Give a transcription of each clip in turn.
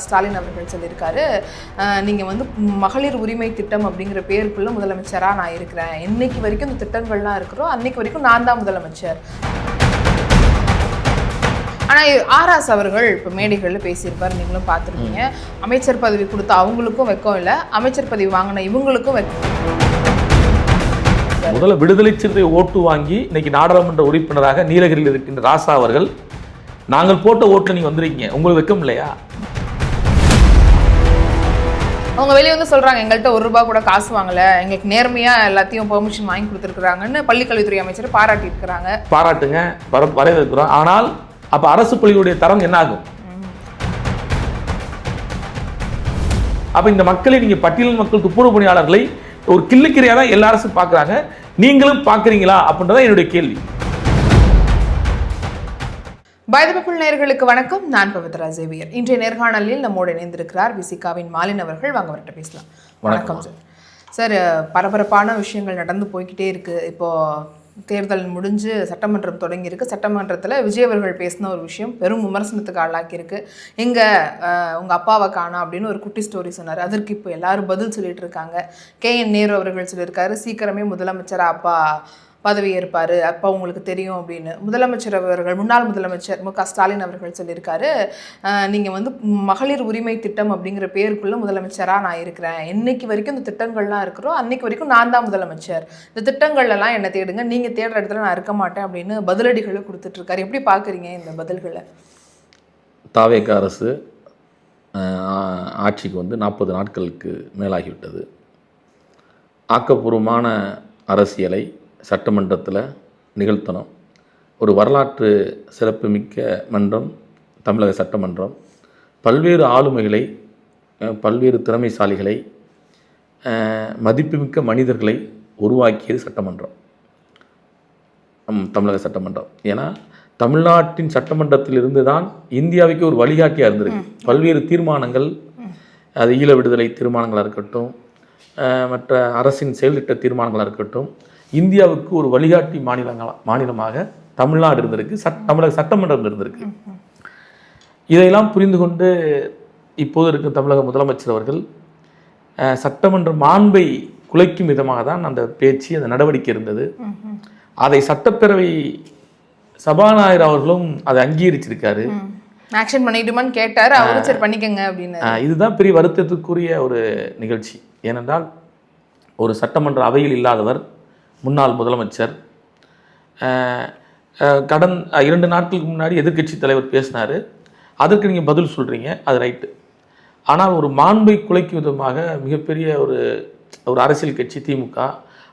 ஸ்டாலின் அவர்கள் சொல்லியிருக்காரு, நீங்கள் வந்து மகளிர் உரிமை திட்டம் அப்படிங்கிற பேருக்குள்ள முதலமைச்சராக நான் இருக்கிறேன். என்னைக்கு வரைக்கும் இந்த திட்டங்கள்லாம் இருக்கிறோம் அன்னைக்கு வரைக்கும் நான் தான் முதலமைச்சர். ஆனால் ஆர்எஸ் அவர்கள் இப்போ மேடைகளில் பேசியிருப்பார், நீங்களும் பார்த்துருக்கீங்க. அமைச்சர் பதவி கொடுத்த அவங்களுக்கும் வெக்கம் இல்லை, அமைச்சர் பதவி வாங்கின இவங்களுக்கும் வெக்கம். முதல்ல விடுதலை சிறுத்தை ஓட்டு வாங்கி இன்னைக்கு நாடாளுமன்ற உறுப்பினராக நீலகிரியில் இருக்கின்ற ராசா அவர்கள், நாங்கள் போட்ட ஓட்டில் நீங்கள் வந்திருக்கீங்க, உங்களுக்கு வெக்கம் இல்லையா? அவங்க வெளியே வந்து சொல்கிறாங்க, எங்கள்கிட்ட ₹1 கூட காசு வாங்கலை, எங்களுக்கு நேர்மையாக எல்லாத்தையும் பெர்மிஷன் வாங்கி கொடுத்துருக்குறாங்கன்னு பள்ளிக்கல்வித்துறை அமைச்சர் பாராட்டியிருக்கிறாங்க. பாராட்டுங்க, வரவேற்கிறோம். ஆனால் அப்போ அரசு பள்ளிகளுடைய தரம் என்ன ஆகும்? அப்போ இந்த மக்களை நீங்கள் பட்டியல் மக்கள் துப்புரவு பணியாளர்களை ஒரு கிள்ளுக்கிறையாக தான் எல்லா அரசும் பார்க்குறாங்க, நீங்களும் பார்க்குறீங்களா அப்படின்றதான் என்னுடைய கேள்வி. பைதபக்குள் நேயர்களுக்கு வணக்கம். நான் பவித்ரா ஜேவியர். இன்றைய நேர்காணலில் நம்மோடு இணைந்திருக்கிறார் விசிகாவின் மாலின் அவர்கள். வாங்க அவர்கிட்ட பேசலாம். வணக்கம் சார். சார், பரபரப்பான விஷயங்கள் நடந்து போய்கிட்டே இருக்குது. இப்போது தேர்தல் முடிஞ்சு சட்டமன்றம் தொடங்கியிருக்கு. சட்டமன்றத்தில் விஜய் அவர்கள் பேசின ஒரு விஷயம் பெரும் விமர்சனத்துக்கு ஆளாக்கியிருக்கு. எங்கே உங்கள் அப்பாவை காணோம் அப்படின்னு ஒரு குட்டி ஸ்டோரி சொன்னார். அதற்கு இப்போ எல்லாரும் பதில் சொல்லிட்டு இருக்காங்க. KN நேரு அவர்கள் சொல்லியிருக்காரு, சீக்கிரமே முதலமைச்சராக அப்பா பதவி ஏற்பார், அப்போ உங்களுக்கு தெரியும் அப்படின்னு. முதலமைச்சர் அவர்கள், முன்னாள் முதலமைச்சர் MK ஸ்டாலின் அவர்கள் சொல்லியிருக்காரு, நீங்கள் வந்து மகளிர் உரிமை திட்டம் அப்படிங்கிற பேருக்குள்ள முதலமைச்சராக நான் இருக்கிறேன். என்னைக்கு வரைக்கும் இந்த திட்டங்கள்லாம் இருக்கிறோம் அன்னைக்கு வரைக்கும் நான் தான் முதலமைச்சர். இந்த திட்டங்கள்லாம் என்னை தேடுங்க, நீங்கள் தேடுற இடத்துல நான் இருக்க மாட்டேன் அப்படின்னு பதிலடிகளை கொடுத்துட்ருக்காரு. எப்படி பார்க்குறீங்க இந்த பதில்களை? தாவேக அரசு ஆட்சிக்கு வந்து 40 நாட்களுக்கு மேலாகிவிட்டது. ஆக்கப்பூர்வமான அரசியலை சட்டமன்றத்தில் நிகழ்த்தணும். ஒரு வரலாற்று சிறப்புமிக்க மன்றம் தமிழக சட்டமன்றம். பல்வேறு ஆளுமைகளை, பல்வேறு திறமைசாலிகளை, மதிப்புமிக்க மனிதர்களை உருவாக்கியது சட்டமன்றம், தமிழக சட்டமன்றம். ஏன்னா தமிழ்நாட்டின் சட்டமன்றத்திலிருந்து தான் இந்தியாவுக்கு ஒரு வழிகாட்டியாக இருந்திருக்கு. பல்வேறு தீர்மானங்கள், அது ஈழ விடுதலை தீர்மானங்களாக இருக்கட்டும், மற்ற அரசின் செயல்திட்ட தீர்மானங்களாக இருக்கட்டும், இந்தியாவுக்கு ஒரு வழிகாட்டி மாநிலமாக தமிழ்நாடு இருந்திருக்கு, தமிழக சட்டமன்றம் இருந்திருக்கு. இதையெல்லாம் புரிந்து கொண்டு இப்போது இருக்கும் தமிழக முதலமைச்சர் அவர்கள் சட்டமன்ற மாண்பை குலைக்கும் விதமாக தான் அந்த பேச்சு, அந்த நடவடிக்கை இருந்தது. அதை சட்டப்பேரவை சபாநாயகர் அவர்களும் அதை அங்கீகரிச்சிருக்காரு. ஆக்ஷன் பண்ணிடுமான்னு கேட்டார், அவரும் சரி பண்ணிக்கங்க அப்படின்னு. இதுதான் பெரிய வருத்தத்துக்குரிய ஒரு நிகழ்ச்சி. ஏனென்றால் ஒரு சட்டமன்ற அவையில் இல்லாதவர் முன்னாள் முதலமைச்சர். கடந்த 2 நாட்களுக்கு முன்னாடி எதிர்க்கட்சி தலைவர் பேசினார், அதற்கு நீங்கள் பதில் சொல்கிறீங்க, அது ரைட்டு. ஆனால் ஒரு மாண்பை குலைக்கும் விதமாக மிகப்பெரிய ஒரு அரசியல் கட்சி திமுக,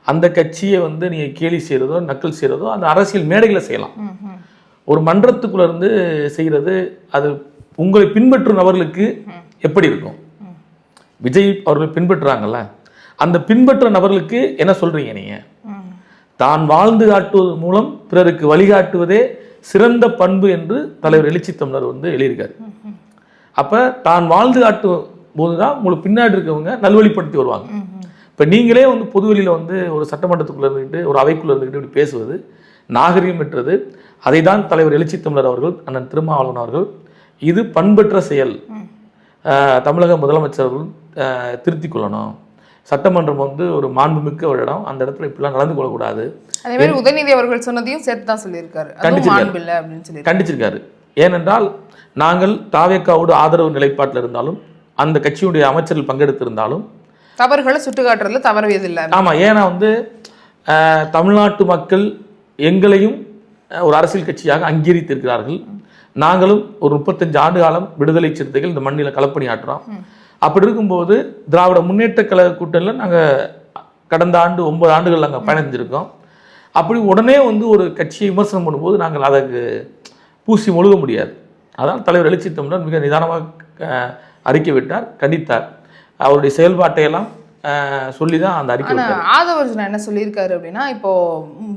அந்த கட்சியை வந்து நீங்கள் கேலி செய்கிறதோ நக்கல் செய்கிறதோ அந்த அரசியல் மேடைகளை செய்யலாம். ஒரு மன்றத்துக்குள்ளேருந்து செய்கிறது, அது உங்களை பின்பற்றும் நபர்களுக்கு எப்படி இருக்கும்? விஜய் அவர்கள் பின்பற்றுறாங்கல்ல, அந்த பின்பற்ற நபர்களுக்கு என்ன சொல்கிறீங்க நீங்கள்? தான் வாழ்ந்து காட்டுவது மூலம் பிறருக்கு வழிகாட்டுவதே சிறந்த பண்பு என்று தலைவர் எழுச்சி தமிழர் வந்து எழுதியிருக்காரு. அப்போ தான் வாழ்ந்து காட்டும் போது தான் உங்களுக்கு பின்னாடி இருக்கவங்க நல்வழிப்படுத்தி வருவாங்க. இப்போ நீங்களே வந்து பொதுவெளியில் வந்து ஒரு சட்டமன்றத்துக்குள்ளே இருந்துக்கிட்டு, ஒரு அவைக்குள்ளே இருந்துக்கிட்டு இப்படி பேசுவது நாகரிகம் பெற்றது. அதை தான் தலைவர் எழுச்சி தமிழர் அவர்கள், அண்ணன் திருமாவளவன் அவர்கள், இது பண்பற்ற செயல், தமிழக முதலமைச்சர்கள் திருத்திக் கொள்ளணும், சட்டமன்றம் வந்து ஒரு மாண்புமிக்க ஒரு இடம், அந்த இடத்துல இப்படிலாம் நடந்து கொள்ளக்கூடாது. அதே மாதிரி உதயநிதி அவர்கள் சொன்னதையும் சேர்த்து தான் சொல்லியிருக்காரு, கண்டிச்சிருக்காரு. ஏனென்றால் நாங்கள் தாவேக்காவோடு ஆதரவு நிலைப்பாட்டில் இருந்தாலும், அந்த கட்சியுடைய அமைச்சர்கள் பங்கெடுத்திருந்தாலும் தவறுகளை சுட்டுக்காட்டுறதுல தவறுவதில்லை. ஆமாம், ஏன்னா வந்து தமிழ்நாட்டு மக்கள் எங்களையும் ஒரு அரசியல் கட்சியாக அங்கீகரித்திருக்கிறார்கள். நாங்களும் ஒரு 35 ஆண்டு காலம் விடுதலை சிறுத்தைகள் இந்த மண்ணில் களப்பணி ஆற்றுறோம். அப்படி இருக்கும்போது திராவிட முன்னேற்ற கழக கூட்டணியில் நாங்கள் கடந்த ஆண்டு 9 ஆண்டுகள் நாங்கள் பயணம் செஞ்சுருக்கோம். அப்படி உடனே வந்து ஒரு கட்சியை விமர்சனம் பண்ணும்போது நாங்கள் அதற்கு பூசி மொழுக முடியாது. அதான் தலைவர் எழுச்சி தமிழர் மிக நிதானமாக அறிக்கை விட்டார், கண்டித்தார். அவருடைய செயல்பாட்டையெல்லாம் சொல்லி தான் அந்த அறிக்கை ஆனால் ஆதவர்ஜுனா என்ன சொல்லியிருக்காரு அப்படின்னா, இப்போ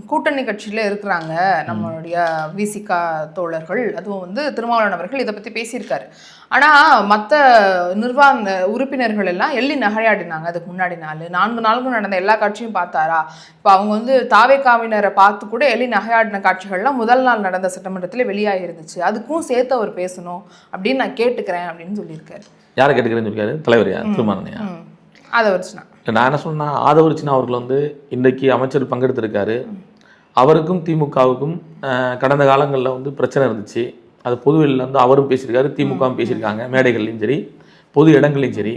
கூட்டணி கட்சியில் இருக்கிறாங்க நம்மளுடைய விசிகா தோழர்கள், அதுவும் வந்து திருமாவளவன் அவர்கள் இதை பற்றி பேசியிருக்காரு. ஆனால் மற்ற நிர்வாக உறுப்பினர்கள் எல்லாம் எள்ளி நகையாடினாங்க. அதுக்கு முன்னாடி 4 நாளுக்கும் நடந்த எல்லா காட்சியும் பார்த்தாரா? இப்போ அவங்க வந்து தாவேகாவினரை பார்த்து கூட எள்ளி நகையாடின காட்சிகள்லாம் முதல் நாள் நடந்த சட்டமன்றத்தில் வெளியாகி இருந்துச்சு. அதுக்கும் சேர்த்து அவர் பேசணும் அப்படின்னு நான் கேட்டுக்கிறேன் அப்படின்னு சொல்லியிருக்காரு. யாரை கேட்டுக்கிறேன்னு சொல்லியிருக்காரு? தலைவரையா? திருமாவளவனையா? ஆதவர்ஜுனா. நான் என்ன சொன்னா, ஆதவர்ஜுனா அவர்கள் வந்து இன்றைக்கி அமைச்சர் பங்கெடுத்திருக்காரு. அவருக்கும் திமுகவுக்கும் கடந்த காலங்களில் வந்து பிரச்சனை இருந்துச்சு. அது பொதுவெளியில் வந்து அவரும் பேசியிருக்காரு, திமுகவும் பேசியிருக்காங்க, மேடைகள்லையும் சரி பொது இடங்கள்லையும் சரி.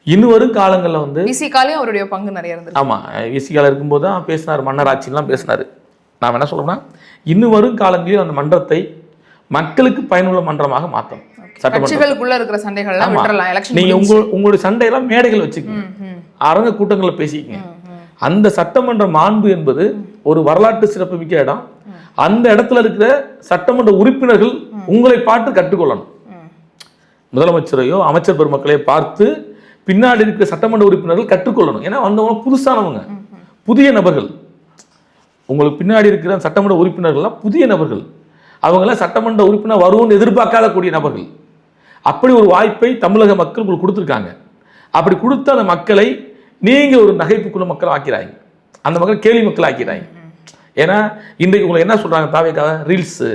இன்னும் வரும் காலங்களில் வந்து விசிகாலையும் அவருடைய பங்கு நிறைய இருந்தது. ஆமாம், விசிகால இருக்கும்போது தான் பேசினார், மன்னர் ஆட்சிலாம் பேசினார். நாம் என்ன சொல்கிறோம்னா, இன்னும் வரும் காலங்களில் அந்த மன்றத்தை மக்களுக்கு பயனுள்ள மன்றமாக மாற்றணும். கட்சிகளுக்குள்ள இருக்கிற சண்டைகள்லாம் விட்டுறலாம். எலெக்ஷன் நீங்க உங்களுடைய சண்டையெல்லாம் மேடைகள் வச்சுக்கோங்க, அரங்க கூட்டங்களை பேசிக்கங்க. அந்த சட்டமன்ற மாண்பு என்பது ஒரு வரலாற்று சிறப்புமிக்க இடம். அந்த இடத்துல இருக்கிற சட்டமன்ற உறுப்பினர்கள் உங்களை பார்த்து கற்றுக்கொள்ளணும். முதலமைச்சரையோ அமைச்சர் பெருமக்களையோ பார்த்து பின்னாடி இருக்கிற சட்டமன்ற உறுப்பினர்கள் கற்றுக்கொள்ளணும். ஏன்னா வந்தவங்க புதுசானவங்க, புதிய நபர்கள். உங்களுக்கு பின்னாடி இருக்கிற சட்டமன்ற உறுப்பினர்கள்லாம் புதிய நபர்கள். அவங்களாம் சட்டமன்ற உறுப்பினர் வரும்னு எதிர்பார்க்காத கூடிய நபர்கள். அப்படி ஒரு வாய்ப்பை தமிழக மக்கள் உங்களுக்கு கொடுத்துருக்காங்க. அப்படி கொடுத்த அந்த மக்களை நீங்கள் ஒரு நகைப்புக்குள்ள மக்கள் ஆக்கிறாங்க, அந்த மக்கள் கேலி மக்கள் ஆக்கிறாங்க. ஏன்னா இன்றைக்கு உங்களை என்ன சொல்கிறாங்க, தாவேக்காக ரீல்ஸு,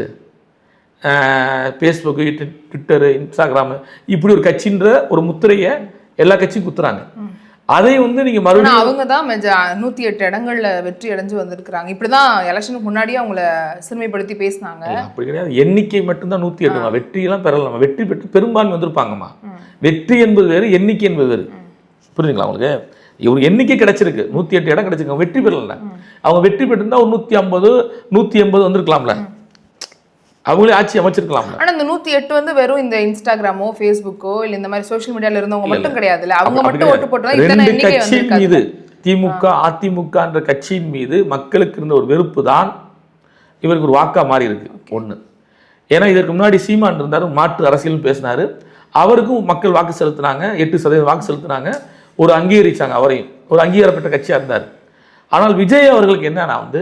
ஃபேஸ்புக்கு, ட்விட்டரு, இன்ஸ்டாகிராமு, இப்படி ஒரு கட்சின்ற ஒரு முத்திரையை எல்லா கட்சியும் குத்துறாங்க. அதை வந்து நீங்க மறுபடியும் அவங்க தான் 108 இடங்கள்ல வெற்றி அடைஞ்சு வந்திருக்கிறாங்க. இப்படிதான் எலெக்ஷனுக்கு முன்னாடியே அவங்கள சிறுமைப்படுத்தி பேசினாங்க. அப்படி கிடையாது, எண்ணிக்கை மட்டும்தான் 108. வெற்றியெல்லாம் பெறலாமா? வெற்றி பெற்று பெரும்பான்மை வந்திருப்பாங்கம்மா. வெற்றி என்பது வேறு, எண்ணிக்கை என்பது வேறு. புரியுதுங்களா உங்களுக்கு? ஒரு எண்ணிக்கை கிடைச்சிருக்கு, 108 இடம் கிடைச்சிருக்காங்க, வெற்றி பெறல. அவங்க வெற்றி பெற்றிருந்தா ஒரு 150 180 வந்திருக்கலாம்ல, அவங்களே ஆட்சி அமைச்சிருக்கலாம். ஆனா இந்த 108 வந்து வெறும் இந்த இன்ஸ்டாகிராமோ ஃபேஸ்புக்கோ இல்ல இந்த மாதிரி சோஷியல் மீடியால இருந்தவங்க மட்டும் கிடையாதுல்ல, அவங்க மட்டும் ஓட்டு போட்டா இத்தனை எண்ணிக்கை வந்திருக்காது. திமுக அதிமுக என்ற கட்சியின் மீது மக்களுக்கு இருந்த ஒரு வெறுப்பு தான் இவருக்கு ஒரு வாக்கா மாறி இருக்கு. ஒண்ணு, ஏன்னா இதற்கு முன்னாடி சீமான் இருந்தாரு, மாற்று அரசியல் பேசினாரு, அவருக்கும் மக்கள் வாக்கு செலுத்தினாங்க, 8% வாக்கு செலுத்தினாங்க, ஒரு அங்கீகரிச்சாங்க, அவரையும் ஒரு அங்கீகாரப்பட்ட கட்சியா இருந்தார். ஆனால் விஜய் அவர்களுக்கு என்னன்னா வந்து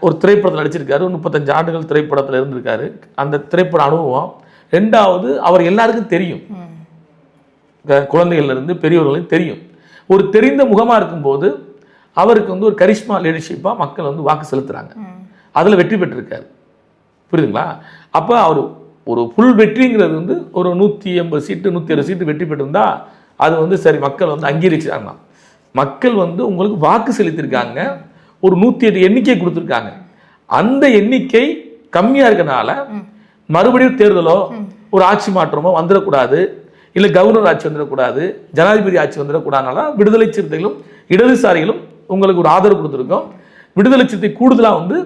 ஒரு திரைப்படத்தில் நடிச்சிருக்காரு, 35 ஆண்டுகள் திரைப்படத்தில் இருந்திருக்காரு, அந்த திரைப்பட அனுபவம். ரெண்டாவது, அவர் எல்லாருக்கும் தெரியும், குழந்தைகள்ல இருந்து பெரியவர்களும் தெரியும். ஒரு தெரிந்த முகமா இருக்கும்போது அவருக்கு வந்து ஒரு கரிஷ்மா லீடர்ஷிப்பா மக்கள் வந்து வாக்கு செலுத்துறாங்க, அதுல வெற்றி பெற்றிருக்காரு. புரியுதுங்களா? அப்ப அவர் ஒரு ஃபுல் வெற்றிங்கிறது வந்து ஒரு 180 சீட்டு 170 சீட்டு வெற்றி பெற்றிருந்தா அது வந்து சரி, மக்கள் வந்து அங்கீகரிச்சாங்க. மக்கள் வந்து உங்களுக்கு வாக்கு செலுத்திருக்காங்க, ஒரு 108 எண்ணிக்கை கொடுத்துருக்காங்க. அந்த எண்ணிக்கை கம்மியா இருக்கனால மறுபடியும் தேர்தலோ ஒரு ஆட்சி மாற்றமோ வந்துடக்கூடாது, இல்லை கவர்னர் ஆட்சி வந்துடக்கூடாது, ஜனாதிபதி ஆட்சி வந்துடக்கூடாதுனால விடுதலை சிறுத்தைகளும் இடதுசாரிகளும் உங்களுக்கு ஒரு ஆதரவு கொடுத்துருக்கோம். விடுதலை சிறுத்தை கூடுதலாக வந்து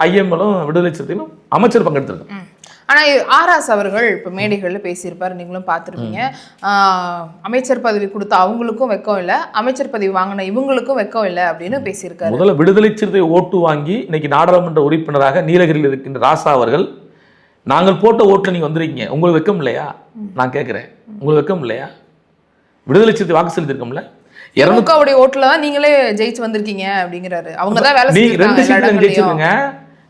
ஐஎம்எலும் விடுதலை சிறுத்தைகளும் அமைச்சர் பங்கெடுத்திருக்கோம். ஆனால் ஆர்எஸ் அவர்கள் இப்போ மேடைகளில் பேசியிருப்பார், நீங்களும் பார்த்துருப்பீங்க. அமைச்சர் பதவி கொடுத்த அவங்களுக்கும் வெக்கம் இல்லை, அமைச்சர் பதவி வாங்கின இவங்களுக்கும் வெக்கம் இல்லை அப்படின்னு பேசியிருக்காரு. முதல்ல விடுதலை சிறுத்தை ஓட்டு வாங்கி இன்னைக்கு நாடாளுமன்ற உறுப்பினராக நீலகிரியில் இருக்கின்ற ராசா அவர்கள், நாங்கள் போட்ட ஓட்டில் நீங்கள் வந்திருக்கீங்க, உங்களுக்கு வெக்கம் இல்லையா? நான் கேட்குறேன், உங்களுக்கு வெக்கம் இல்லையா? விடுதலை சிறுத்தை வாக்கு செலுத்திருக்கோம்ல, திமுகவுடைய ஓட்டுல தான் நீங்களே ஜெயிச்சு வந்திருக்கீங்க அப்படிங்கிறாரு. அவங்க தான் வேலை ஜெயிச்சிருக்கீங்க,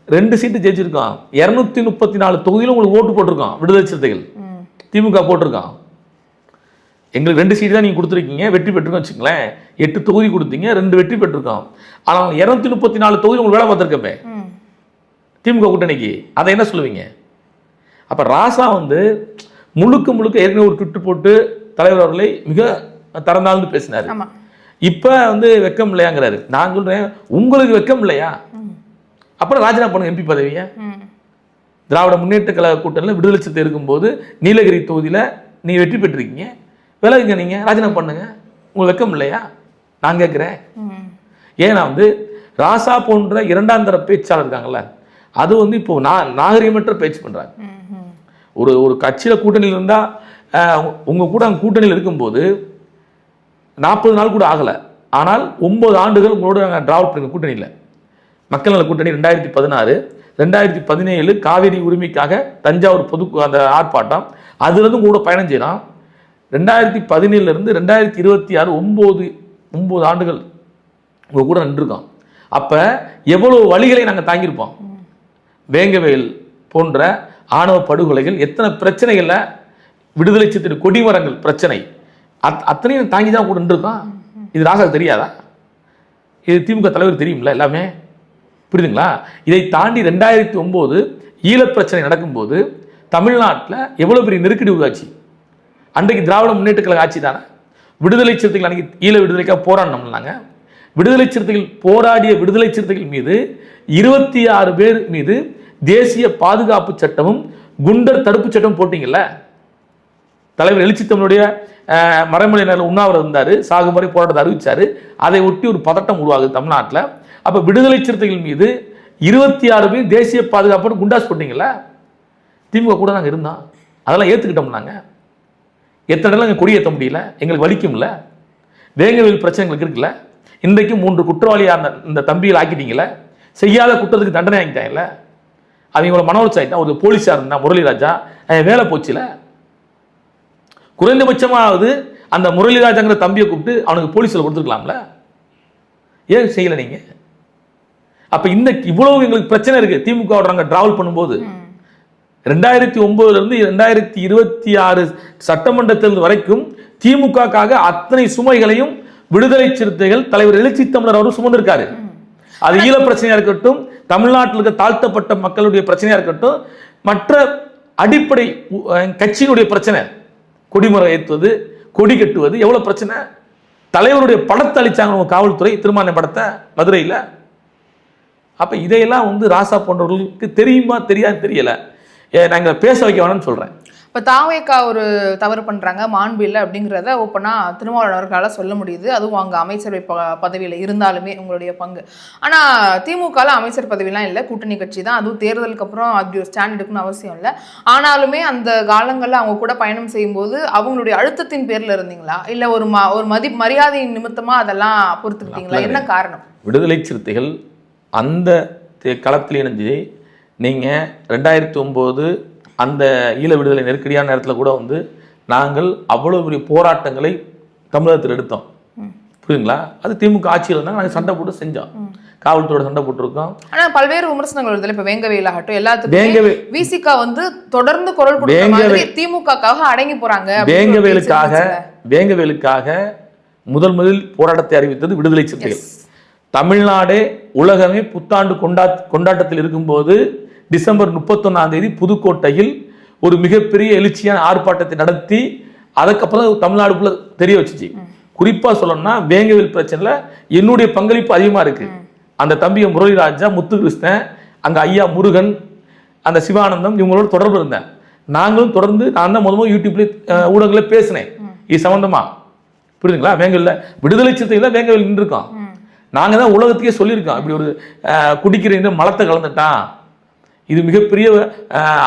2 சீட்டு ஜெயிச்சிருக்கோம், 234 தொகுதியிலும் உங்களுக்கு ஓட்டு போட்டிருக்கோம். விடுதலை சிறுத்தைகள் திமுக போட்டிருக்கோம், எங்களுக்கு 2 சீட்டு தான் நீங்க கொடுத்துருக்கீங்க, வெற்றி பெற்றிருக்கோம் வச்சுங்களேன். 8 தொகுதி கொடுத்தீங்க, 2 வெற்றி பெற்றிருக்கோம். ஆனால் 234 தொகுதி உங்களுக்கு வேலை பார்த்துருக்கமே திமுக கூட்டணிக்கு, அதை என்ன சொல்லுவீங்க? அப்ப ராசா வந்து முழுக்க முழுக்க ஏற்கனவே ஒரு ட்விட்டு போட்டு தலைவர் அவர்களை மிக தரந்தாழ்ந்து பேசினாரு. இப்ப வந்து வெக்கம் இல்லையாங்கிறாரு. நான் சொல்றேன், உங்களுக்கு வெக்கம் இல்லையா? அப்புறம் ராஜினாமா பண்ணுங்க எம்பி பதவியை. திராவிட முன்னேற்ற கழக கூட்டணியில் விடுதலை சிறுத்தை இருக்கும்போது நீலகிரி தொகுதியில் நீங்கள் வெற்றி பெற்றிருக்கீங்க, விலகுங்க, நீங்கள் ராஜினாமா பண்ணுங்க, உங்களுக்கு வெக்கம் இல்லையா? நான் கேட்குறேன். ஏன்னா வந்து ராசா போன்ற 2ஆம் தர பேச்சாளர் இருக்காங்கல்ல, அது வந்து இப்போ நாகரிகமற்ற பேச்சு பண்ணுறாங்க. ஒரு கட்சியில் கூட்டணியில் இருந்தால் உங்கள் கூட அங்கே கூட்டணியில் இருக்கும்போது 40 நாள் கூட ஆகலை, ஆனால் 9 ஆண்டுகள் உங்களோட நாங்கள் ட்ராவல் பண்ணுங்க கூட்டணியில். மக்கள் நல கூட்டணி 2016 2017 காவிரி உரிமைக்காக தஞ்சாவூர் பொது அந்த ஆர்ப்பாட்டம், அதுலேருந்து கூட பயணம் செய்யலாம். 2017 2026 9 ஆண்டுகள் உங்க கூட நின்றுருக்கோம். அப்ப எவ்வளவு வழிகளை நாங்க தாங்கியிருப்போம். வேங்கவேல் போன்ற ஆணவ படுகொலைகள், எத்தனை பிரச்சனைகள்ல விடுதலை சிறுத்தைகள் கொடிமரங்கள் பிரச்சனை அத்தனையும் தாங்கி தான் கூட நின்றுருக்கோம். இது ராசாக்கு தெரியாதா? இது திமுக தலைவர் தெரியும்ல எல்லாமே, புரியுதுங்களா? இதை தாண்டி 2009 ஈழப் பிரச்சனை நடக்கும்போது தமிழ்நாட்டில் எவ்வளவு பெரிய நெருக்கடி உருவாச்சு. அன்றைக்கு திராவிட முன்னேற்ற கழக ஆட்சி தானே. விடுதலை சிறுத்தைகள் அன்னைக்கு ஈழ விடுதலைக்காக போராடினோம்னாங்க. விடுதலை சிறுத்தைகள் போராடிய விடுதலை சிறுத்தைகள் மீது 26 பேர் மீது தேசிய பாதுகாப்பு சட்டமும் குண்டர் தடுப்பு சட்டம் போட்டீங்கல்ல. தலைவர் எழுச்சி தமிழுடைய மறைமொழியினர் உண்ணாவிரதம் இருந்தார், சாகுமுறை போராட்டத்தை அறிவிச்சாரு. அதை ஒட்டி ஒரு பதட்டம் உருவாகுது தமிழ்நாட்டில். அப்ப விடுதலை சிறுத்தைகள் மீது 26 பேர் தேசிய பாதுகாப்பு குண்டாஸ் போட்டீங்கல்ல. திமுக கூட நாங்கள் இருந்தோம், அதெல்லாம் ஏற்றுக்கிட்டோம். நாங்கள் எத்தனை இடம் எங்கள் கொடியேற்ற முடியல, எங்களுக்கு வலிக்கும்ல. வேங்கவேல் பிரச்சனை எங்களுக்கு இருக்குல்ல. இன்றைக்கு 3 குற்றவாளியாக இந்த தம்பியில் ஆக்கிட்டீங்களே, செய்யாத குற்றத்துக்கு தண்டனை ஆகிட்டாங்கல்ல. அவங்களோட மன உளைச்சல் ஆகிட்டா. ஒரு போலீஸாக இருந்தா முரளிராஜா வேலை போச்சுல. குறைந்தபட்சமாவது அந்த முரளிராஜாங்கிற தம்பியை கூப்பிட்டு அவனுக்கு போலீஸில் கொடுத்துருக்கலாம்ல. ஏன் செய்யலை நீங்க? அப்ப இன்னைக்கு இவ்வளவு எங்களுக்கு பிரச்சனை இருக்கு. திமுக நாங்கள் டிராவல் பண்ணும்போது 2009 2026 சட்டமன்ற தேர்தல் வரைக்கும் திமுகக்காக அத்தனை சுமைகளையும் விடுதலை சிறுத்தைகள் தலைவர் எழுச்சி தமிழர் அவரும் சுமந்திருக்காரு. அது ஈழ பிரச்சனையா இருக்கட்டும், தமிழ்நாட்டில் இருக்க தாழ்த்தப்பட்ட மக்களுடைய பிரச்சனையா இருக்கட்டும், மற்ற அடிப்படை கட்சியினுடைய பிரச்சனை, கொடிமுறை ஏற்றுவது, கொடி கட்டுவது, எவ்வளவு பிரச்சனை. தலைவருடைய படத்தை அளிச்சாங்க காவல்துறை, திருமாவளவன் படத்தை மதுரையில். அப்ப இதையெல்லாம் ராசா போன்றவர்களுக்கு தெரியுமா தெரியாது தெரியல. நாங்கள் பேச வைக்க வேணும்னு சொல்றேன். இப்போ தாவேக்கா ஒரு தவறு பண்ணுறாங்க, மாண்பு இல்லை அப்படிங்கிறத ஓப்பனாக திருமாவளவன் அவர்களால் சொல்ல முடியுது. அதுவும் அங்கே அமைச்சரவை பதவியில் இருந்தாலுமே உங்களுடைய பங்கு. ஆனால் திமுகவில் அமைச்சர் பதவியெலாம் இல்லை, கூட்டணி கட்சி தான். அதுவும் தேர்தலுக்கு அப்புறம் அப்படி ஒரு ஸ்டாண்ட் எடுக்கணும்னு அவசியம் இல்லை. ஆனாலுமே அந்த காலங்களில் அவங்க கூட பயணம் செய்யும்போது அவங்களுடைய அழுத்தத்தின் பேரில் இருந்தீங்களா, இல்லை ஒரு மரியாதையின் நிமித்தமாக அதெல்லாம் பொறுத்துக்கிட்டீங்களா? என்ன காரணம்? விடுதலை சிறுத்தைகள் அந்த களத்தில் இணைஞ்சு நீங்கள் 2009 அந்த ஈழ விடுதலை நெருக்கடியான நேரத்தில் கூட நாங்கள் அவ்வளோ பெரிய போராட்டங்களை தமிழகத்தில் எடுத்தோம், புரியுதுங்களா? அது திமுக ஆட்சியில் இருந்தாங்க, நாங்கள் சண்டை போட்டு செஞ்சோம், காவல்துறையோட சண்டை போட்டிருக்கோம். ஆனால் பல்வேறு விமர்சனங்கள் வருது. இப்போ வேங்கவேல் ஆகட்டும், எல்லாத்துக்கும் விசிகா தொடர்ந்து குரல் கொடுத்து திமுகக்காக அடங்கி போறாங்க. வேங்கவேலுக்காக முதலில் போராட்டத்தை அறிவித்தது விடுதலை சிறுத்தைகள். தமிழ்நாடே உலகமே புத்தாண்டு கொண்டாட்டத்தில் இருக்கும்போது டிசம்பர் 31 புதுக்கோட்டையில் ஒரு மிகப்பெரிய எழுச்சியான ஆர்ப்பாட்டத்தை நடத்தி அதுக்கப்புறம் தமிழ்நாடுக்குள்ள தெரிய வச்சுச்சு. குறிப்பா சொல்லணும்னா வேங்கவேல் பிரச்சனைல என்னுடைய பங்களிப்பு அதிகமா இருக்கு. அந்த தம்பிய முரளிராஜா, முத்துகிருஷ்ணன், அங்க ஐயா முருகன், அந்த சிவானந்தம், இவங்களோட தொடர்பு இருந்தேன். நாங்களும் தொடர்ந்து நான் தான் முதல்ல யூடியூப்ல ஊடகங்கள பேசினேன் இது சம்பந்தமா, புரியுதுங்களா? வேங்கவேல்ல விடுதலை சிறுத்தைகள் வேங்கவேல் நின்றுருக்கோம். நாங்க தான் உலகத்துக்கே சொல்லியிருக்கோம், இப்படி ஒரு குடிக்கிற மலத்தை கலந்துட்டான், இது மிகப்பெரிய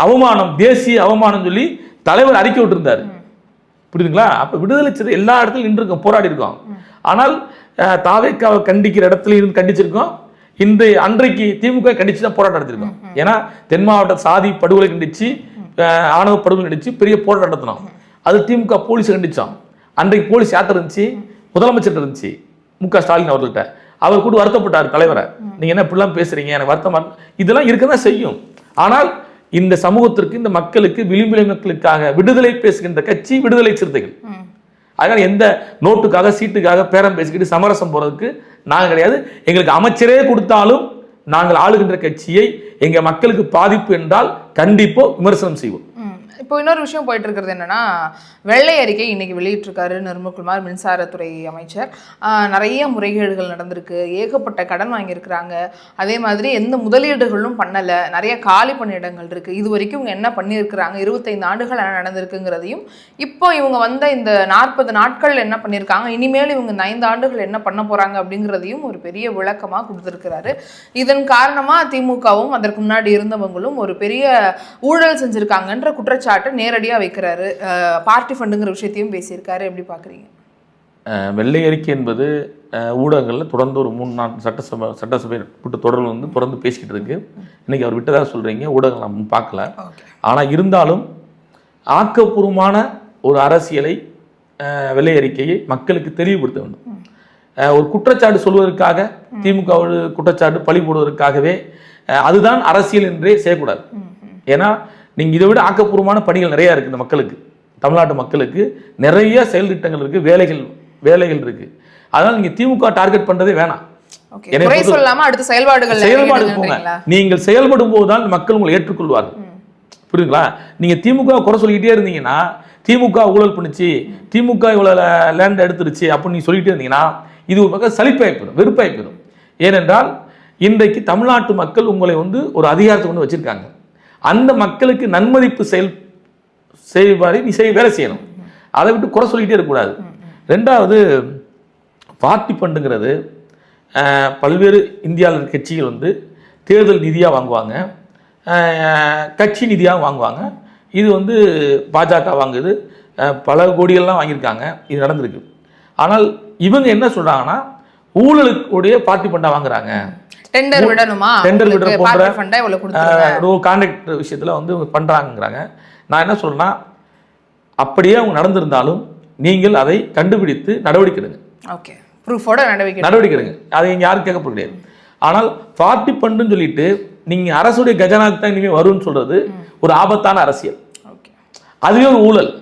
அவமானம், தேசிய அவமானம் சொல்லி தலைவர் அறிக்கை விட்டுருந்தாரு, புரியுதுங்களா? அப்ப விடுதலை சிறுத்தை எல்லா இடத்துலையும் நின்றுருக்கோம், போராடி இருக்கோம். ஆனால் தாவேக்காவை கண்டிக்கிற இடத்துல இருந்து கண்டிச்சிருக்கோம். அன்றைக்கு திமுக கண்டிச்சு தான் போராட்டம் நடத்திருக்கோம். ஏன்னா தென் மாவட்ட சாதி படுகொலை கண்டிச்சு, ஆணவ படுகொலை கண்டிச்சு பெரிய போராட்டம் நடத்தினோம். அது திமுக போலீஸ் கண்டிச்சோம். அன்றைக்கு போலீஸ் யாத்திரை இருந்துச்சு, முதலமைச்சர் இருந்துச்சு மு.க. ஸ்டாலின் அவர்கள்ட்ட. அவர் கூட வருத்தப்பட்டார், தலைவரை நீங்க என்ன இப்படிலாம் பேசுறீங்க, எனக்கு வருத்தமா. இதெல்லாம் இருக்கதான் செய்யும். ஆனால் இந்த சமூகத்திற்கு, இந்த மக்களுக்கு, விளிம்புலை மக்களுக்காக விடுதலை பேசுகின்ற கட்சி விடுதலை சிறுத்தைகள். அதனால எந்த நோட்டுக்காக சீட்டுக்காக பேரம் பேசிக்கிட்டு சமரசம் போறதுக்கு நாங்கள் கிடையாது. எங்களுக்கு அமைச்சரே கொடுத்தாலும் நாங்கள் ஆளுகின்ற கட்சியை எங்க மக்களுக்கு பாதிப்பு என்றால் கண்டிப்பா விமர்சனம் செய்வோம். இப்போ இன்னொரு விஷயம் போயிட்டு இருக்கிறது என்னன்னா, வெள்ளை அறிக்கை இன்னைக்கு வெளியிட்டிருக்காரு நிர்மல்குமார், மின்சாரத்துறை அமைச்சர். நிறைய முறைகேடுகள் நடந்திருக்கு, ஏகப்பட்ட கடன் வாங்கியிருக்கிறாங்க, அதே மாதிரி எந்த முதலீடுகளும் பண்ணலை, நிறைய காலி பணியிடங்கள் இருக்குது, இது வரைக்கும் இவங்க என்ன பண்ணியிருக்கிறாங்க, 25 ஆண்டுகள் என்ன நடந்திருக்குங்கிறதையும், இப்போ இவங்க வந்த இந்த 40 நாட்கள் என்ன பண்ணியிருக்காங்க, இனிமேல் இவங்க இந்த 5 ஆண்டுகள் என்ன பண்ண போகிறாங்க அப்படிங்கிறதையும் ஒரு பெரிய விளக்கமாக கொடுத்துருக்கிறாரு. இதன் காரணமாக திமுகவும் அதற்கு முன்னாடி இருந்தவங்களும் ஒரு பெரிய ஊழல் செஞ்சுருக்காங்கன்ற குற்றச்சாட்டு நேரடியா வைக்கிறாரு. பார்ட்டி ஃபண்டுங்கிற விஷயத்தையும் பேசியிருக்காரு. எப்படி பாக்குறீங்க? வெள்ளை அறிக்கை என்பது ஊடகங்கள்ல தொடர்ந்து ஒரு 3-4 சட்டசபை தொடர்ந்து தொடர்ந்து பேசிக்கிட்டு இருக்கு. இன்னைக்கு அவர் விட்டதாக சொல்றீங்க, ஊடகங்கள் நம்ம பார்க்கல. ஆனா இருந்தாலும் ஆக்கப்பூர்வமான ஒரு அரசியலை வெள்ளை அறிக்கையை மக்களுக்கு தெளிவுபடுத்த வேண்டும். ஒரு குற்றச்சாட்டு சொல்வதற்காக திமுக குற்றச்சாட்டு பழி போடுவதற்காகவே அதுதான் அரசியல் என்றே செய்யக்கூடாது. ஏன்னா நீங்கள் இதை விட ஆக்கப்பூர்வமான பணிகள் நிறையா இருக்குது. இந்த மக்களுக்கு, தமிழ்நாட்டு மக்களுக்கு நிறைய செயல் திட்டங்கள் இருக்குது, வேலைகள் இருக்குது. அதனால் நீங்கள் திமுக டார்கெட் பண்ணுறதே வேணாம். செயல்பாடு போங்க. நீங்கள் செயல்படும் போதுதான் மக்கள் உங்களை ஏற்றுக்கொள்வார்கள். புரியுதுங்களா? நீங்க திமுக குறை சொல்லிக்கிட்டே இருந்தீங்கன்னா, திமுக ஊழல் பண்ணுச்சு, திமுக இவ்வளவு லேண்ட் எடுத்துருச்சு அப்படின்னு நீங்க சொல்லிட்டே இருந்தீங்கன்னா இது ஒரு பக்கம் சலிப்பாய்ப்படும், வெறுப்பாய்ப்படும். ஏனென்றால் இன்றைக்கு தமிழ்நாட்டு மக்கள் உங்களை ஒரு அதிகாரத்தை கொண்டு வச்சிருக்காங்க. அந்த மக்களுக்கு நன்மதிப்பு செய்வாரு நீ வேலை செய்யணும். அதை விட்டு குறை சொல்லிக்கிட்டே இருக்கக்கூடாது. ரெண்டாவது, பார்ட்டி ஃபண்டுங்கிறது பல்வேறு இந்தியாவில் கட்சிகள் தேர்தல் நிதியாக வாங்குவாங்க, கட்சி நிதியாக வாங்குவாங்க. இது பாஜக வாங்குது, பல கோடிகள்லாம் வாங்கியிருக்காங்க, இது நடந்திருக்கு. ஆனால் இவங்க என்ன சொல்றாங்கன்னா, ஊழலுக்குடைய பார்ட்டி ஃபண்டா வாங்குறாங்க, டெண்டர் விடுற போன்ற கான்ட்ராக்ட் விஷயத்துல பண்றாங்கிறாங்க. நான் என்ன சொல்றேன்னா, அப்படியே அவங்க நடந்திருந்தாலும் நீங்கள் அதை கண்டுபிடித்து நடவடிக்கை எடுங்க. ஓகே, ப்ரூஃபோட நடவடிக்கை எடுங்க. அதை இங்க யாரும் கேட்க முடியாது. ஆனால் பார்ட்டி ஃபண்டுன்னு சொல்லிட்டு நீங்க அரசுடைய கஜனாக்கு தான் இனிமே வரும்னு சொல்றது ஒரு ஆபத்தான அரசியல். அதுவே ஒரு ஊழல்.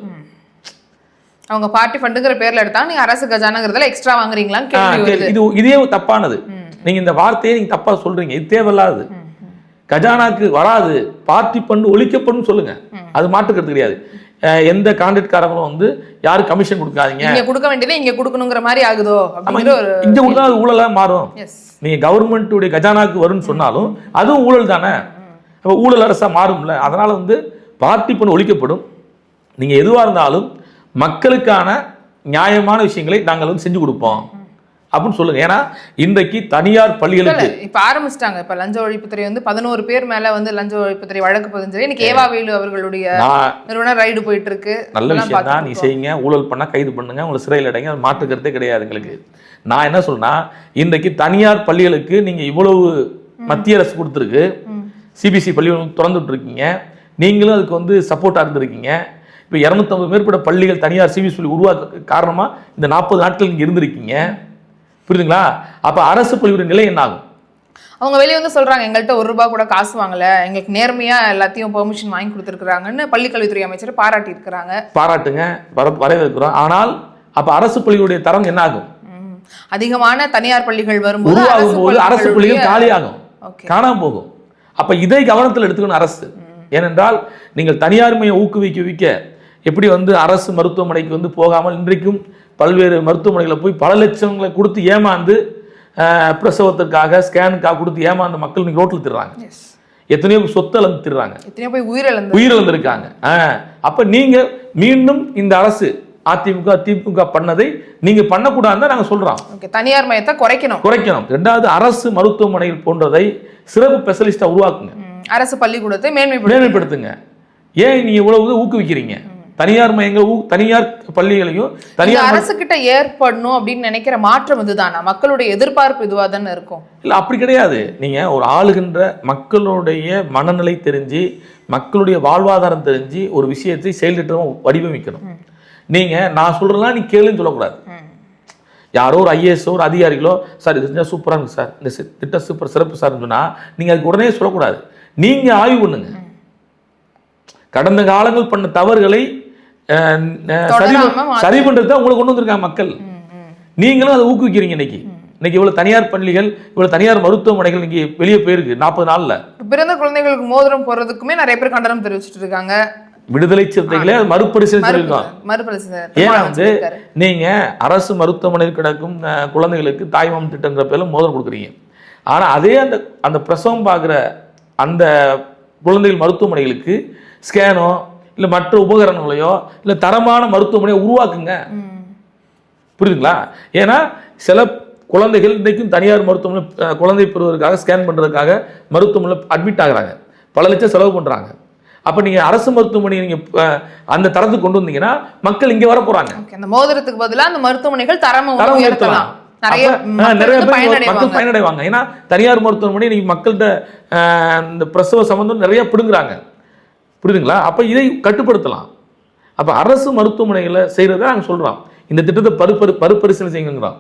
அவங்க பார்ட்டி ஃபண்டுங்கிற பேர்ல எடுத்தா நீங்க அரசு கஜானாங்கிறதுல எக்ஸ்ட்ரா வாங்குறீங்களா? இதே தப்பானது. நீங்க இந்த வார்த்தையை நீங்க தப்பா சொல்றீங்க. இது தேவையில்லாது. கஜானாக்கு வராது, பார்ட்டி ஃபண்டு ஒழிக்கப்படும் சொல்லுங்க, அது மாற்றுக்கிறது கிடையாது. எந்த கான்ட்ராக்ட்காரங்களும் யாரு கமிஷன் கொடுக்காதீங்க, இங்க கொடுக்க வேண்டியது இங்க கொடுக்கணுங்கிற மாதிரி ஆகுதோ அப்படிங்கிற ஒரு இங்க கொடுத்தா அது ஊழலா மாறும். நீங்க கவர்மெண்ட்டுடைய கஜானாக்கு வரும்னு சொன்னாலும் அதுவும் ஊழல் தானே, ஊழல் அரசா மாறும்ல. அதனால பார்ட்டி ஃபண்டு ஒழிக்கப்படும். நீங்க எதுவா இருந்தாலும் மக்களுக்கான நியாயமான விஷயங்களை நாங்கள் செஞ்சு கொடுப்போம் அப்படின்னு சொல்லுங்க. ஏன்னா இன்றைக்கு தனியார் பள்ளிகளுக்கு இப்ப ஆரம்பிச்சிட்டாங்க. இப்ப லஞ்ச ஒழிப்புத்துறை 11 பேர் மேல லஞ்ச ஒழிப்புத்துறை வழக்கு பதிஞ்சு இன்னைக்கு ஏவாவேலு அவர்களுடைய நிறுவனம் ரைடு போயிட்டு இருக்கு. நல்ல விஷயம் தான், நீ செய்யுங்க. ஊழல் பண்ணா கைது பண்ணுங்க, உங்களை சிறையில் அடைங்க, அது மாற்றுக்கிறதே கிடையாது எங்களுக்கு. நான் என்ன சொல்றேன்னா, இன்றைக்கு தனியார் பள்ளிகளுக்கு நீங்க இவ்வளவு மத்திய அரசு கொடுத்துருக்கு, சிபிஎஸ்இ பள்ளி திறந்துட்டு இருக்கீங்க, நீங்களும் அதுக்கு சப்போர்ட்டா இருந்திருக்கீங்க. இப்போ 250 மேற்பட்ட பள்ளிகள் தனியார் சிபிஎஸ்இ பள்ளி உருவாக்க காரணமா இந்த 40 நாட்கள் நீங்க இருந்திருக்கீங்க. புரியுதுங்களா? அப்ப அரசு பள்ளியோட நிலை என்ன ஆகும்? அவங்க வெளியே சொல்றாங்க, எங்கள்கிட்ட ₹1 கூட காசு வாங்கல, எங்களுக்கு நேர்மையா எல்லாத்தையும் பெர்மிஷன் வாங்கி கொடுத்துருக்காங்கன்னு பள்ளிக்கல்வித்துறை அமைச்சர் பாராட்டி இருக்கிறாங்க. பாராட்டுங்க, வரவேற்கிறோம். ஆனால் அப்ப அரசு பள்ளிகளுடைய தரம் என்ன ஆகும்? அதிகமான தனியார் பள்ளிகள் வரும்போது அரசு பள்ளிகள் காலியாகும், காணாம போகும். அப்ப இதை கவனத்தில் எடுத்துக்கணும் அரசு. ஏனென்றால் நீங்கள் தனியார்மையை ஊக்குவிக்க எப்படி அரசு மருத்துவமனைக்கு போகாமல் இன்றைக்கும் பல்வேறு மருத்துவமனைகளை போய் பல லட்சங்களை கொடுத்து ஏமாந்து பிரசவத்திற்காக ஸ்கேனுக்காக கொடுத்து ஏமாந்த மக்கள் இன்னைக்கு ரோட்டில் திடுறாங்க. எத்தனையோ சொத்து இழந்து திடுறாங்க, எத்தனையோ போய் உயிரிழந்திருக்காங்க. அப்ப நீங்க மீண்டும் இந்த அரசு திமுக பண்ணதை நீங்க பண்ணக்கூடாதுன்னு நாங்க சொல்றோம். தனியார் மையத்தை குறைக்கணும். ரெண்டாவது, அரசு மருத்துவமனைகள் போன்றதை சிறப்பு ஸ்பெஷலிஸ்டா உருவாக்குங்க. அரசு பள்ளிக்கூடத்தை மேன்மைப்படுத்துங்க. ஏன் நீங்க இவ்வளவு ஊக்குவிக்கிறீங்க? தனியார் மையங்கள், தனியார் பள்ளிகளையும் தனியார் அரசு கிட்ட ஏற்படணும் அப்படின்னு நினைக்கிற மாற்றம் இதுதானா? மக்களுடைய எதிர்பார்ப்பு இதுவா தானே இருக்கும்? இல்ல, அப்படி கிடையாது. நீங்க ஒரு ஆளுகின்ற மக்களுடைய மனநிலை தெரிஞ்சு, மக்களுடைய வாழ்வாதாரம் தெரிஞ்சு ஒரு விஷயத்தை செயல்திட்டம் வடிவமைக்கணும். நீங்க நான் சொல்றேன் நீ கேளுன்னு சொல்லக்கூடாது. யாரோ ஒரு ஐஏஎஸ் ஒரு அதிகாரிகளோ, சார் இது செஞ்சா சூப்பரா இருக்கு சார், இந்த திட்டம் சூப்பர் சிறப்பு சார்னு சொன்னா நீங்க அதுக்கு உடனே சொல்லக்கூடாது. நீங்க ஆய்வு பண்ணுங்க. கடந்த காலங்கள் பண்ண தவறுகளை சரி பண்றது உங்களை கொண்டு வந்திருக்காங்க மக்கள். நீங்களும் அதை ஊக்குவிக்கிறீங்க. இன்னைக்கு இவ்வளவு தனியார் பள்ளிகள், இவ்வளவு தனியார் மருத்துவமனைகள் இன்னைக்கு வெளியே போயிருக்கு. 40 நாள்ல பிறந்த குழந்தைகளுக்கு மோதிரம் போறதுக்குமே நிறைய பேர் கண்டனம் தெரிவிச்சுட்டு இருக்காங்க. விடுதலை சிறுத்தைகளே மறுபரிசீலனை. ஏன்னா நீங்க அரசு மருத்துவமனையில் கிடக்கும் குழந்தைகளுக்கு தாய்மாமன் திட்டங்கிற பேர்ல மோதிரம் கொடுக்குறீங்க. ஆனா அதே அந்த பிரசவம் பார்க்குற அந்த குழந்தைகள் மருத்துவமனைகளுக்கு ஸ்கேனோ இல்லை மற்ற உபகரணங்களையோ இல்லை தரமான மருத்துவமனையை உருவாக்குங்க. புரியுதுங்களா? ஏன்னா சில குழந்தைகள் இன்றைக்கும் தனியார் மருத்துவமனை குழந்தை பெறுவதற்காக ஸ்கேன் பண்ணுறதுக்காக மருத்துவமனையில் அட்மிட் ஆகுறாங்க, பல லட்சம் செலவு பண்ணுறாங்க. அப்போ நீங்கள் அரசு மருத்துவமனையை நீங்கள் அந்த தரத்துக்கு கொண்டு வந்தீங்கன்னா மக்கள் இங்கே வர போகிறாங்க. அந்த மோதிரத்துக்கு பதிலாக அந்த மருத்துவமனைகள் தரம் உயர்த்தலாம். நிறைய பேர் மக்கள் பயனடைவாங்க. ஏன்னா தனியார் மருத்துவமனை இன்னைக்கு மக்கள்கிட்ட இந்த பிரசவ சம்பந்தம் நிறைய பிடுங்குறாங்க. புரியுதுங்களா? அப்போ இதை கட்டுப்படுத்தலாம். அப்போ அரசு மருத்துவமனைகளை செய்கிறத நாங்கள் சொல்கிறோம். இந்த திட்டத்தை பரிசீலனை செய்யுங்கிறான்.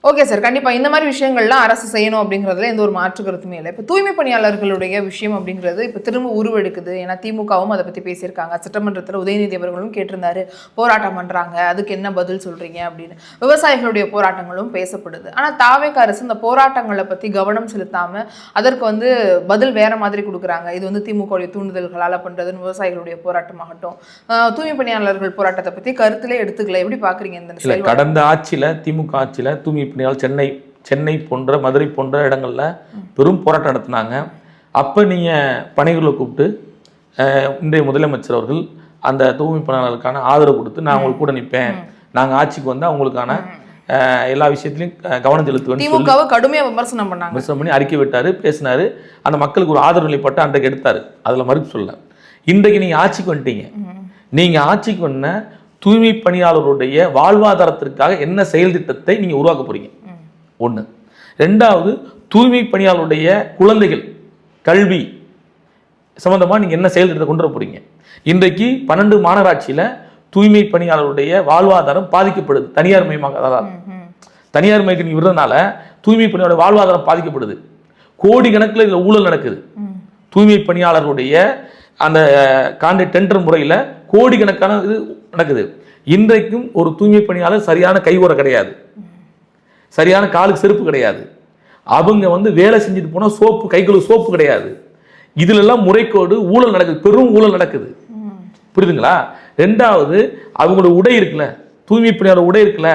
ஓகே சார், கண்டிப்பாக இந்த மாதிரி விஷயங்கள்லாம் அரசு செய்யணும் அப்படிங்கிறதுல எந்த ஒரு மாற்று கருத்துமே இல்லை. இப்போ தூய்மை பணியாளர்களுடைய விஷயம் அப்படிங்கிறது இப்போ திரும்ப உருவெடுக்குது. ஏன்னா திமுகவும் அதை பற்றி பேசியிருக்காங்க. சட்டமன்றத்தில் உதயநிதி அவர்களும் கேட்டிருந்தாரு, போராட்டம் பண்ணுறாங்க, அதுக்கு என்ன பதில் சொல்கிறீங்க அப்படின்னு. விவசாயிகளுடைய போராட்டங்களும் பேசப்படுது. ஆனால் தாவேக அரசு இந்த போராட்டங்களை பற்றி கவனம் செலுத்தாமல் அதற்கு பதில் வேற மாதிரி கொடுக்குறாங்க. இது திமுகவுடைய தூண்டுதல்களால் பண்ணுறதுன்னு விவசாயிகளுடைய போராட்டமாகட்டும், தூய்மை பணியாளர்கள் போராட்டத்தை பற்றி கருத்திலே எடுத்துக்கல. எப்படி பார்க்குறீங்க இந்த கடந்த ஆட்சியில், திமுக ஆட்சியில் தூய்மை பணியாளர் சென்னை போன்ற மதுரை போன்ற இடங்கள்ல பெரும் போராட்டம் நடத்தினாங்க. அப்போ நீங்கள் பணிகளை கூப்பிட்டு இன்றைய முதலமைச்சர் அவர்கள் அந்த தூய்மை பணியாளர்களுக்கான ஆதரவு கொடுத்து, நான் உங்களுக்கு கூட நிற்பேன், நாங்கள் ஆட்சிக்கு வந்து அவங்களுக்கான எல்லா விஷயத்திலையும் கவனம் செலுத்துவேன் கடுமையாக விமர்சனம் பண்ணி அறிக்கை விட்டாரு, பேசினாரு. அந்த மக்களுக்கு ஒரு ஆதரவு நிலைப்பட்டு அன்றைக்கு எடுத்தாரு. அதில் மறுப்பு சொல்ல. இன்றைக்கு நீங்கள் ஆட்சிக்கு வந்துட்டீங்க. நீங்கள் ஆட்சிக்கு வந்த தூய்மை பணியாளருடைய வாழ்வாதாரத்திற்காக என்ன செயல் திட்டத்தை நீங்கள் உருவாக்க போறீங்க? ஒன்று. ரெண்டாவது, தூய்மை பணியாளருடைய குழந்தைகள் கல்வி சம்பந்தமாக நீங்கள் என்ன செயல் திட்டத்தை கொண்டு வர போறீங்க? இன்றைக்கு 12 மாநகராட்சியில் தூய்மை பணியாளருடைய வாழ்வாதாரம் பாதிக்கப்படுது. தனியார் மயமாக தனியார் மயக்கு விடுறதுனால தூய்மை பணியாளருடைய வாழ்வாதாரம் பாதிக்கப்படுது. கோடி கணக்கில் இதில் ஊழல் நடக்குது. தூய்மை பணியாளர்களுடைய அந்த டெண்டர் முறையில் கோடிக்கணக்கான இது நடக்குது. இன்றைக்கும் ஒரு தூய்மை பணியாளர் சரியான கைவுறை கிடையாது, சரியான காலுக்கு செருப்பு கிடையாது. அவங்க வேலை செஞ்சுட்டு போனால் கைகளுக்கு சோப்பு கிடையாது. இதுலெல்லாம் முறைகேடு ஊழல் நடக்குது, பெரும் ஊழல் நடக்குது. புரியுதுங்களா? ரெண்டாவது, அவங்களோட உடை இருக்குல்ல, தூய்மை பணியாளர் உடை இருக்குல்ல,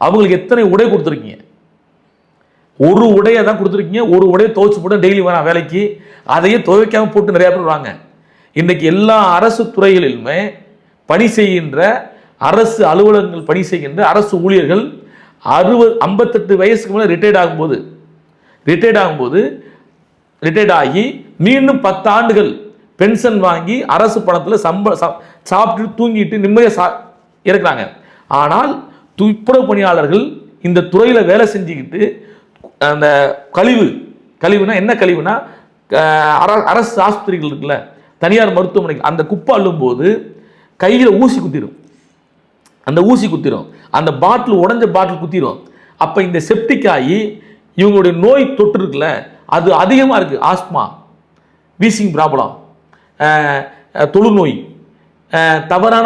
அவங்களுக்கு எத்தனை உடை கொடுத்துருக்கீங்க? ஒரு உடையை தான் கொடுத்துருக்கீங்க. ஒரு உடையை துவைச்சு போட்டு டெய்லி வர வேலைக்கு, அதையே துவைக்காம போட்டு நிறைய பேர் வாங்க. இன்றைக்கு எல்லா அரசு துறைகளிலுமே பணி செய்கின்ற அரசு அலுவலகங்கள் பணி செய்கின்ற அரசு ஊழியர்கள் 58 வயசுக்கு மேலே ரிட்டையர்ட் ஆகும்போது ரிட்டையர்ட் ஆகி மீண்டும் 10 ஆண்டுகள் பென்ஷன் வாங்கி அரசு பணத்தில் சாப்பிட்டு தூங்கிட்டு நிம்மதியாக இருக்கிறாங்க. ஆனால் துப்புரவு பணியாளர்கள் இந்த துறையில் வேலை செஞ்சுக்கிட்டு அந்த கழிவுனா என்ன கழிவுனா, அரசு ஆஸ்பத்திரிகள் இருக்குல்ல, தனியார் மருத்துவமனைகள், அந்த குப்பை அள்ளும்போது கையில் ஊசி குத்திடும். அந்த பாட்டில் உடஞ்ச பாட்டில் குத்திடும். அப்போ இந்த செப்டிக் ஆகி இவங்களுடைய நோய் தொற்று இருக்குல்ல, அது அதிகமாக இருக்குது. ஆஸ்மா, வீசிங் ப்ராப்ளம், தொழுநோய், தவறான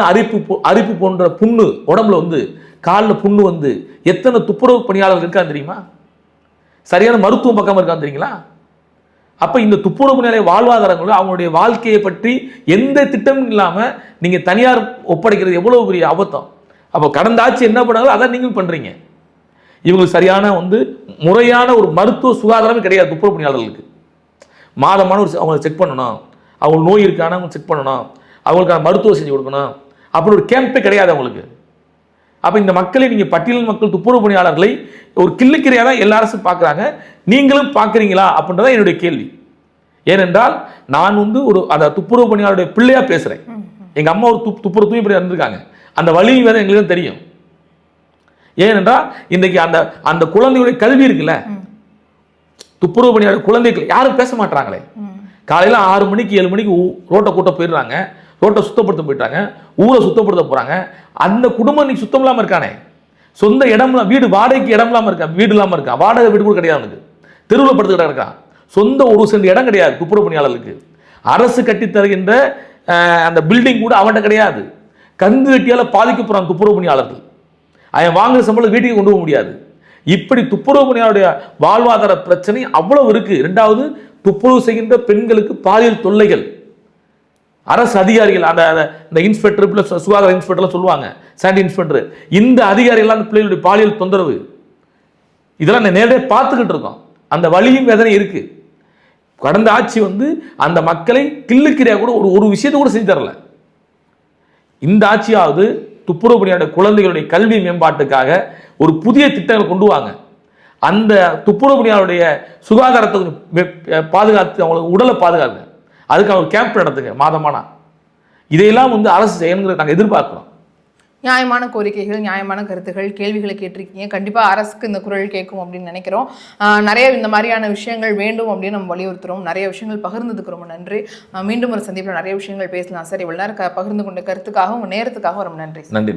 அரிப்பு போன்ற புண்ணு உடம்புல காலில் புண்ணு எத்தனை துப்புரவு பணியாளர்கள் இருக்கான்னு தெரியுமா? சரியான மருத்துவம் பக்கம் இருக்கான்னு தெரியுங்களா? அப்போ இந்த துப்புரவு பணியாளர் வாழ்வாதாரங்கள், அவங்களுடைய வாழ்க்கையை பற்றி எந்த திட்டமும் இல்லாமல் நீங்கள் தனியார் ஒப்படைக்கிறது எவ்வளோ பெரிய அபத்தம். அப்போ கடந்த ஆட்சி என்ன பண்ணாங்களோ அதை நீங்கள் பண்ணுறீங்க. இவங்களுக்கு சரியான முறையான ஒரு மருத்துவ சுகாதாரமே கிடையாது. துப்புரவு பணியாளர்களுக்கு மாதமான அவங்களை செக் பண்ணணும், அவங்களுக்கு நோய் இருக்கான அவங்க செக் பண்ணணும், அவங்களுக்கான மருத்துவம் செஞ்சு கொடுக்கணும், அப்படி ஒரு கேம்பே கிடையாது அவங்களுக்கு. அப்போ இந்த மக்களை நீங்கள் பட்டியல் மக்கள் துப்புரவு பணியாளர்களை ஒரு கிள்ளுக்கிறையாக தான் எல்லா அரசும் பார்க்குறாங்க. நீங்களும் பார்க்குறீங்களா அப்படின்றதான் என்னுடைய கேள்வி. ஏனென்றால் நான் ஒரு அந்த துப்புரவு பணியாளருடைய பிள்ளையா பேசுகிறேன். எங்கள் அம்மா ஒரு துப்புரவு தூய்மை பணியாளர் இருந்திருக்காங்க. அந்த வழி வேற எங்களுக்கு தெரியும். ஏனென்றால் இன்றைக்கு அந்த குழந்தைகளுடைய கல்வி இருக்குல்ல, துப்புரவு பணியாளர் குழந்தைகள் யாரும் பேச மாட்டாங்களே. காலையில் 6 மணிக்கு 7 மணிக்கு ரோட்டை கூட்ட போயிடுறாங்க, ரோட்டை சுத்தப்படுத்த போயிட்டாங்க, ஊரை சுத்தப்படுத்த போகிறாங்க. அந்த குடும்பம் இன்னைக்கு சுத்தம் இல்லாமல் இருக்கானே, சொந்த இடம்லாம், வீடு வாடகைக்கு இடம் இல்லாமல் இருக்கா, வீடு இல்லாமல் இருக்கா, வாடகை வீடு கூட கிடையாது, அவனுக்கு தெருவில் படுத்துக்கிட்ட இருக்கான். சொந்த ஒரு சென்ட் இடம் கிடையாது துப்புரவு பணியாளர்களுக்கு. அரசு கட்டி தருகின்ற அந்த பில்டிங் கூட அவன்கிட்ட கிடையாது. கந்து வெட்டியால் பாதிக்கப்படுறான் துப்புரவு பணியாளர்கள். அவன் வாங்குற சம்பளம் வீட்டுக்கு கொண்டு போக முடியாது. இப்படி துப்புரவு பணியாளருடைய வாழ்வாதார பிரச்சனை அவ்வளவு இருக்கு. ரெண்டாவது, துப்புரவு செய்கின்ற பெண்களுக்கு பாலியல் தொல்லைகள். அரசு அதிகாரிகள், அந்த இன்ஸ்பெக்டர், சுகாதார இன்ஸ்பெக்டர்லாம் சொல்லுவாங்க, சானிட்டரி இன்ஸ்பெக்டர், இந்த அதிகாரிகள் அந்த பிள்ளைகளுடைய பாலியல் தொந்தரவு, இதெல்லாம் நேரடியாக பார்த்துக்கிட்டு இருக்கோம். அந்த வலியும் வேதனை இருக்கு. கடந்த ஆட்சி அந்த மக்களை கிள்ளுக்கிறியா கூட ஒரு விஷயத்தை கூட செஞ்சு தரல. இந்த ஆட்சியாவது துப்புரவு பணியாளர் குழந்தைகளுடைய கல்வி மேம்பாட்டுக்காக ஒரு புதிய திட்டங்களை கொண்டு வாங்க. அந்த துப்புரவு பணியாளருடைய சுகாதாரத்தை பாதுகாத்து அவங்களுக்கு உடலை பாதுகாங்க. அதுக்கு ஒரு கேம்ப் நடத்துங்க மாதமானா. இதையெல்லாம் அரசு செய்யணுங்கிறத நாங்கள் எதிர்பார்க்கிறோம். நியாயமான கோரிக்கைகள், நியாயமான கருத்துகள், கேள்விகளை கேட்டிருக்கீங்க. கண்டிப்பாக அரசுக்கு இந்த குரல் கேட்கும் அப்படின்னு நினைக்கிறோம். நிறைய இந்த மாதிரியான விஷயங்கள் வேண்டும் அப்படின்னு நம்ம வலியுறுத்துறோம். நிறைய விஷயங்கள் பகிர்ந்ததுக்கு ரொம்ப நன்றி. மீண்டும் ஒரு சந்திப்பில் நிறைய விஷயங்கள் பேசலாம் சார். இவ்வளோ நேரம் பகிர்ந்து கொண்ட கருத்துக்காக, உங்கள் நேரத்துக்காக ரொம்ப நன்றி. நன்றி.